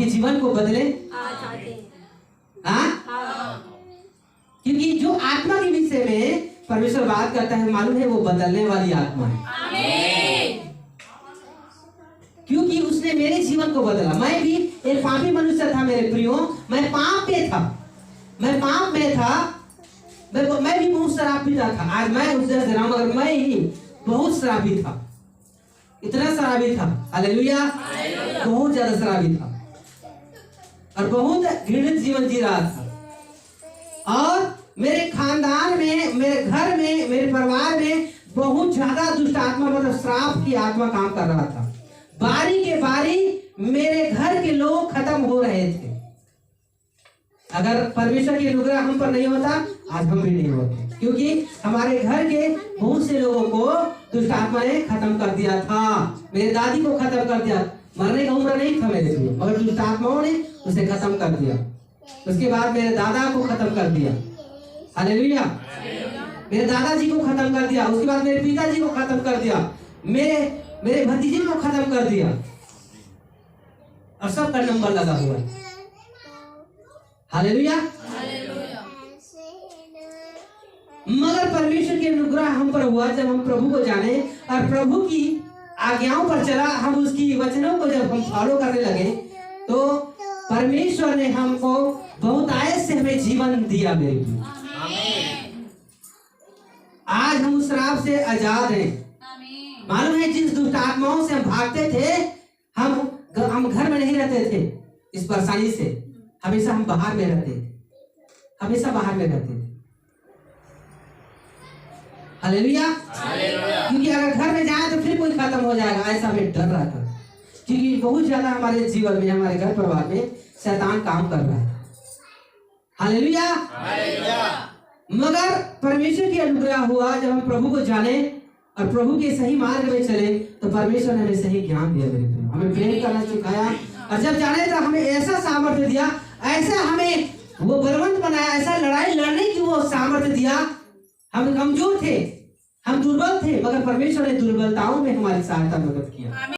आपके जीवन को बदले? हाँ, क्योंकि जो आत्मा के विषय में परमेश्वर बात करता है, मालूम है वो बदलने वाली आत्मा है। क्योंकि उसने मेरे जीवन को बदला। मैं भी एक पापी मनुष्य था मेरे प्रियो, मैं पाप में था, मैं पाप में था, मैं भी बहुत शराब पीता था। आज मैं उस जगह रहा हूं, मगर मैं ही बहुत शराबी था, इतना शराबी था, हालेलुया, बहुत ज्यादा शराबी था और बहुत घृणित जीवन जी रहा था। और मेरे खानदान में, मेरे घर में, मेरे परिवार में बहुत ज्यादा दुष्ट आत्मा, मतलब श्राप की आत्मा काम कर रहा था। बारी के बारी मेरे घर के लोग खत्म हो रहे थे। अगर परमेश्वर की अनुग्रह हम पर नहीं होता, आज हम भी नहीं होते, क्योंकि हमारे घर के बहुत से लोगों को दुष्ट आत्मा ने खत्म कर दिया था। मेरे दादी को खत्म कर दिया, मरने का उम्र नहीं था मेरे लिए, मगर दुष्ट आत्माओं ने उसे खत्म कर दिया। उसके बाद मेरे दादा को खत्म कर दिया, हालेलुया, मेरे दादाजी को खत्म कर दिया। उसके बाद मेरे पिताजी को खत्म कर दिया, मेरे भतीजे को खत्म कर दिया, और सबका नंबर लगा हुआ है, हालेलुया। मगर परमेश्वर की अनुग्रह हम पर हुआ जब हम प्रभु को जाने और प्रभु की आज्ञाओं पर चला, हम उसकी वचनों को जब हम फॉलो करने लगे, तो परमेश्वर ने हमको बहुत आयत से हमें जीवन दिया। मेरे आज हम उस श्राप से आजाद हैं। मालूम है, जिस दुष्ट आत्माओं से हम भागते थे, हम घर में नहीं रहते थे। इस परेशानी से हमेशा हम बाहर में रहते थे, हमेशा बाहर में रहते थे, हालेलुया। क्योंकि अगर घर में जाए तो फिर कोई खत्म हो जाएगा, ऐसा हमें डर रहा था। क्योंकि बहुत ज्यादा हमारे जीवन में, हमारे घर परिवार में शैतान काम कर रहा है, हालेलुया। मगर परमेश्वर की अनुग्रह हुआ जब हम प्रभु को जाने और प्रभु के सही मार्ग में चले, तो परमेश्वर ने हमें सही ज्ञान दिया, मेरे प्रिय, हमें प्रेम करना सिखाया। और जब जाने तो हमें ऐसा सामर्थ्य दिया, ऐसा हमें वो बलवंत बनाया, ऐसा लड़ाई लड़ने की वो सामर्थ्य दिया। हम कमजोर थे, हम दुर्बल थे, मगर परमेश्वर ने दुर्बलताओं में हमारी सहायता मदद किया।